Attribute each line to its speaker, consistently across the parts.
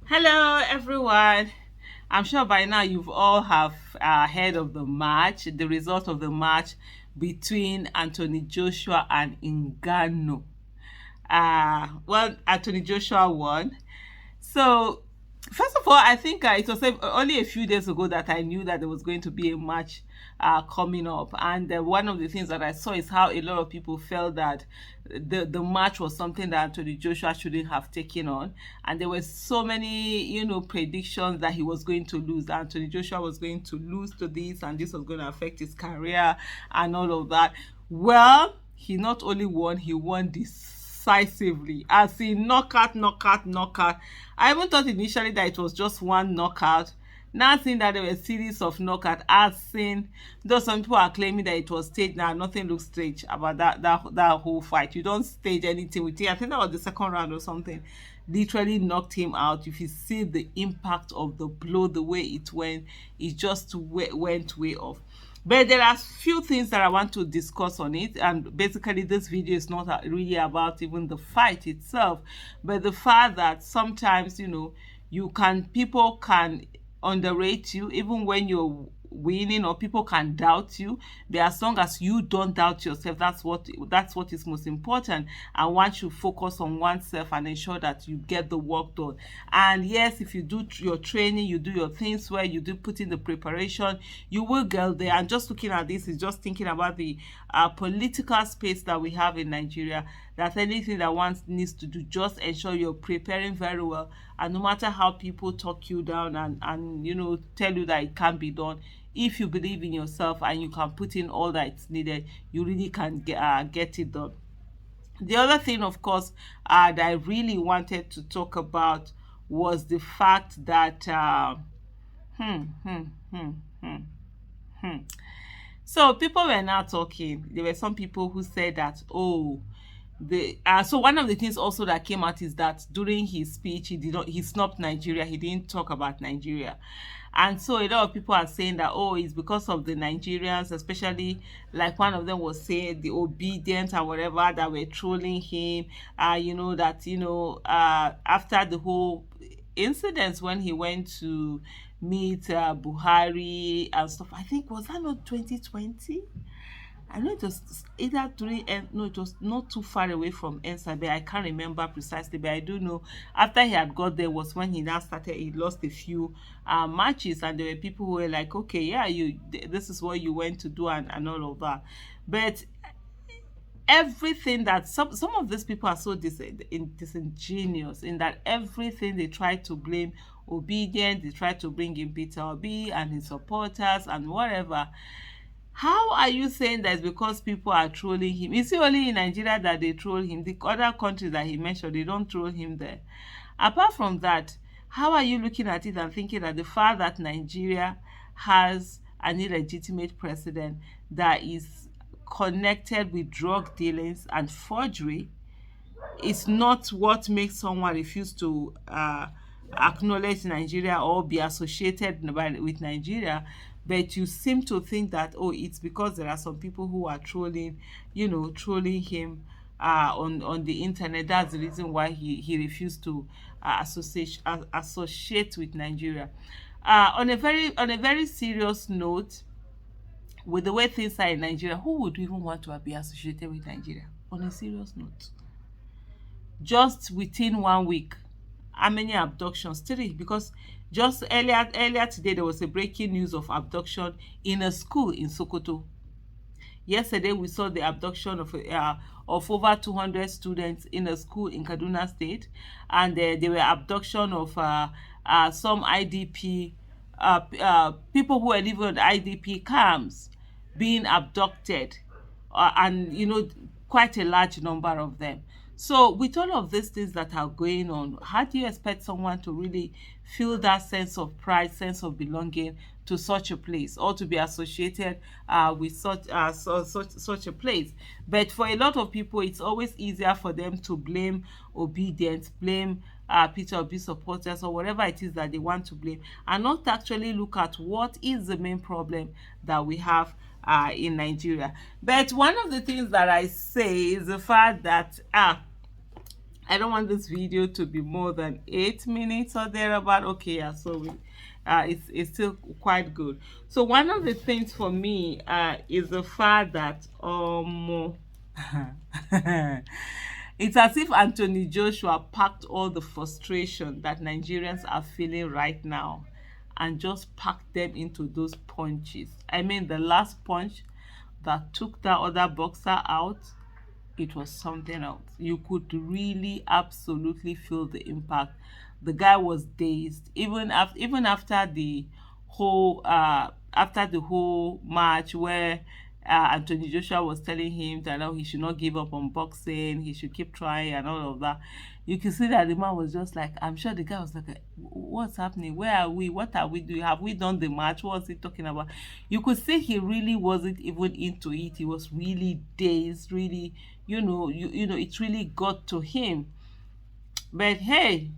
Speaker 1: Hello, everyone. I'm sure by now you've all have heard of the match, the result of the match between Anthony Joshua and Ngannou. Anthony Joshua won. So, first of all, I think it was only a few days ago that I knew that there was going to be a match coming up. And one of the things that I saw is how a lot of people felt that the match was something that Anthony Joshua shouldn't have taken on. And there were so many, predictions that he was going to lose. Anthony Joshua was going to lose to this, and this was going to affect his career and all of that. Well, he not only won, he won decisively, as in knockout, knockout, knockout. I even thought initially that it was just one knockout. Now seeing that there were a series of knockouts, as seen, though some people are claiming that it was staged. Now nothing looks staged about that whole fight. You don't stage anything with it. I think that was the second round or something. Literally knocked him out. If you see the impact of the blow, the way it went, it just went way off. But there are few things that I want to discuss on it, and basically this video is not really about even the fight itself, but the fact that sometimes people can underrate you even when you're winning, or people can doubt you. But as long as you don't doubt yourself, that's what is most important. And one should focus on oneself and ensure that you get the work done. And yes, if you do your training, you do your things where you do put in the preparation, you will get there. And just looking at this is just thinking about the political space that we have in Nigeria, that anything that one needs to do, just ensure you're preparing very well. And no matter how people talk you down and tell you that it can't be done, if you believe in yourself and you can put in all that's needed, you really can get it done. The other thing, of course, that I really wanted to talk about was the fact that hmm, hmm, hmm, hmm, hmm. So people were now talking. There were some people who said that, oh, so one of the things also that came out is that during his speech he snubbed Nigeria. He didn't talk about Nigeria. And so a lot of people are saying that, oh, it's because of the Nigerians, especially, like one of them was saying, the OBIdients and whatever, that were trolling him. After the whole incidents when he went to meet Buhari and stuff. I think, was that not 2020? I know it was either during, no, it was not too far away from Ensa, but I can't remember precisely. But I do know after he had got there was when he now started. He lost a few matches, and there were people who were like, "Okay, yeah, this is what you went to do," and all of that. But everything that some of these people are so disingenuous in that everything they try to blame Obedient, they try to bring in Peter Obi and his supporters and whatever. How are you saying that it's because people are trolling him? Is it only in Nigeria that they troll him? The other countries that he mentioned, they don't troll him there. Apart from that, how are you looking at it and thinking that the fact that Nigeria has an illegitimate president that is connected with drug dealings and forgery is not what makes someone refuse to acknowledge Nigeria or be associated with Nigeria? But you seem to think that, oh, it's because there are some people who are trolling him on the internet. That's the reason why he refused to associate with Nigeria. On a very serious note, with the way things are in Nigeria, who would even want to be associated with Nigeria? On a serious note, just within 1 week, how many abductions? Three, because just earlier today there was a breaking news of abduction in a school in Sokoto. Yesterday we saw the abduction of over 200 students in a school in Kaduna State, and there were abduction of some IDP people who were living on IDP camps being abducted, and quite a large number of them. So with all of these things that are going on, how do you expect someone to really feel that sense of pride, sense of belonging to such a place, or to be associated with such a place? But for a lot of people, it's always easier for them to blame Obedience, blame Peter Obi supporters, or whatever it is that they want to blame, and not actually look at what is the main problem that we have in Nigeria. But one of the things that I say is the fact that I don't want this video to be more than 8 minutes or thereabout. Okay, yeah, so it's still quite good. So one of the things for me is the fact that it's as if Anthony Joshua packed all the frustration that Nigerians are feeling right now and just packed them into those punches. I mean, the last punch that took that other boxer out, it was something else. You could really absolutely feel the impact. The guy was dazed even after the whole match where Anthony Joshua was telling him that he should not give up on boxing, he should keep trying and all of that. You can see that the man was just like, I'm sure the guy was like, what's happening? Where are we? What are we doing? Have we done the match? What was he talking about? You could see he really wasn't even into it. He was really dazed, really, it really got to him. But hey,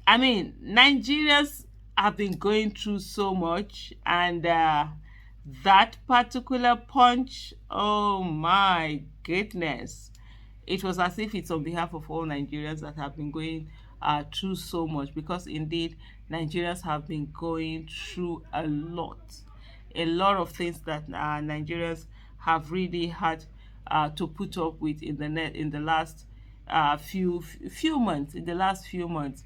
Speaker 1: I mean, Nigerians have been going through so much, and that particular punch, oh my goodness. It was as if it's on behalf of all Nigerians that have been going through so much, because indeed Nigerians have been going through a lot of things that Nigerians have really had to put up with in the last few months. In the last few months,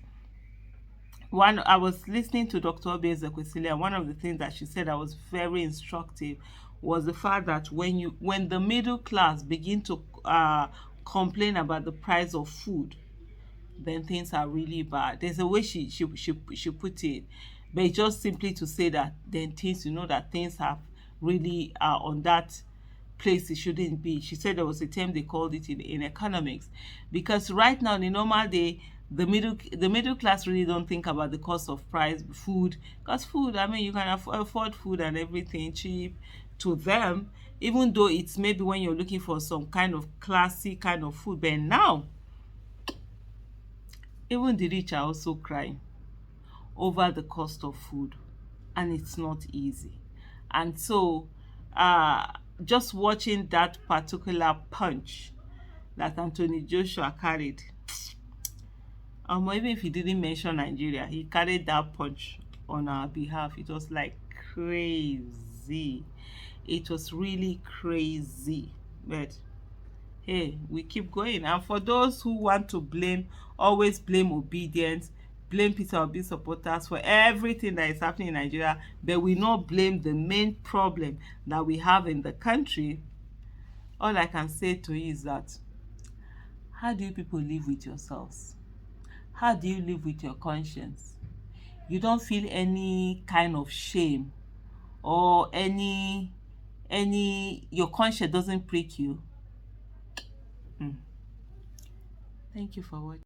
Speaker 1: one I was listening to Dr. Obi Ezekwesili, and one of the things that she said that was very instructive was the fact that when the middle class begin to complain about the price of food, then things are really bad. There's a way she put it, but it's just simply to say that then things, that things have really on that place it shouldn't be. She said there was a term they called it in economics, because right now in a normal day, the middle class really don't think about the cost of price food, because food, I mean, you can afford food and everything cheap to them, even though it's maybe when you're looking for some kind of classy kind of food. But now even the rich are also crying over the cost of food, and it's not easy. And so uh just watching that particular punch that Anthony Joshua carried, even if he didn't mention Nigeria, he carried that punch on our behalf. It was like crazy. It was really crazy. But hey, we keep going. And for those who want to always blame Obedience, blame Peter Obi supporters for everything that is happening in Nigeria, but we not blame the main problem that we have in the country, all I can say to you is that, how do you people live with yourselves? How do you live with your conscience? You don't feel any kind of shame, or your conscience doesn't prick you? Thank you for watching.